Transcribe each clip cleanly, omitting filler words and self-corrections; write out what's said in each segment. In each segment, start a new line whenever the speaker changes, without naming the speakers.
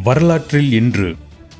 வரலாற்றில் இன்று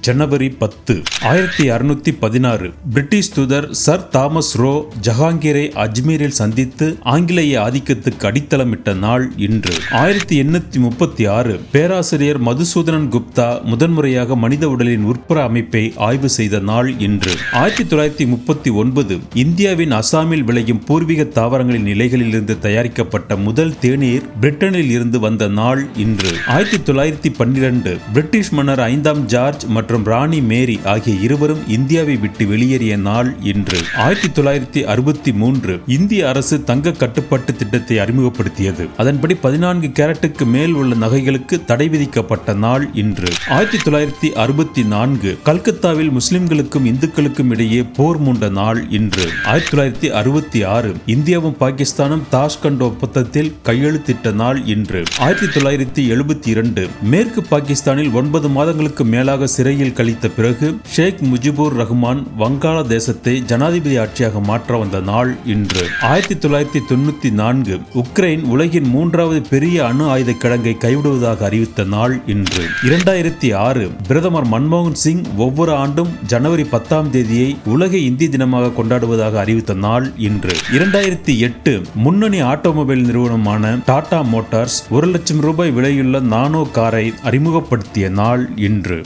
ஜனவரி 10, 1616 பிரிட்டிஷ் தூதர் சர் தாமஸ் ரோ ஜஹாங்கீரை அஜ்மீரில் சந்தித்து ஆங்கிலேய ஆதிக்கத்துக்கு அடித்தளமிட்ட நாள் இன்று. 1836 பேராசிரியர் மதுசூதனன் குப்தா முதன்முறையாக மனித உடலின் உட்புற அமைப்பை ஆய்வு செய்த நாள் இன்று. 1939 இந்தியாவின் அசாமில் விளையும் பூர்வீக தாவரங்களின் இலைகளில் இருந்து தயாரிக்கப்பட்ட முதல் தேநீர் பிரிட்டனில் இருந்து வந்த நாள் இன்று. 1912 பிரிட்டிஷ் மன்னர் 5ஆம் ஜார்ஜ் மற்றும் ராணி மேரி ஆகிய இருவரும் இந்தியாவை விட்டு வெளியேறிய நாள் இன்று. 1963 இந்திய அரசு தங்க கட்டுப்பாட்டு திட்டத்தை அறிமுகப்படுத்தியது. அதன்படி 14 கேரட்டுக்கு மேல் உள்ள நகைகளுக்கு தடை விதிக்கப்பட்ட நாள் இன்று. 1964 கல்கத்தாவில் முஸ்லிம்களுக்கும் இந்துக்களுக்கும் இடையே போர் மூண்ட நாள் இன்று. 1966 இந்தியாவும் பாகிஸ்தானும் தாஷ்கண்ட் ஒப்பந்தத்தில் கையெழுத்திட்ட நாள் இன்று. 1972 மேற்கு பாகிஸ்தானில் 9 மாதங்களுக்கு மேலாக சிறையில் கழித்த பிறகு ஷேக் முஜிபுர் ரஹ்மான் வங்காளதேசத்தை ஜனாதிபதி ஆட்சியாக மாற்ற வந்த நாள் இன்று. 1994 உக்ரைன் உலகின் 3வது பெரிய அணு ஆயுத கிடங்கை கைவிடுவதாக அறிவித்த நாள் இன்று. 2006 பிரதமர் மன்மோகன் சிங் ஒவ்வொரு ஆண்டும் ஜனவரி 10ஆம் தேதியை உலக இந்தி தினமாக கொண்டாடுவதாக அறிவித்த நாள் இன்று. 2008 முன்னணி ஆட்டோமொபைல் நிறுவனமான டாடா மோட்டார்ஸ் 1 லட்சம் ரூபாய் விலையுள்ள நானோ காரை அறிமுகப்படுத்திய நாள் இன்று.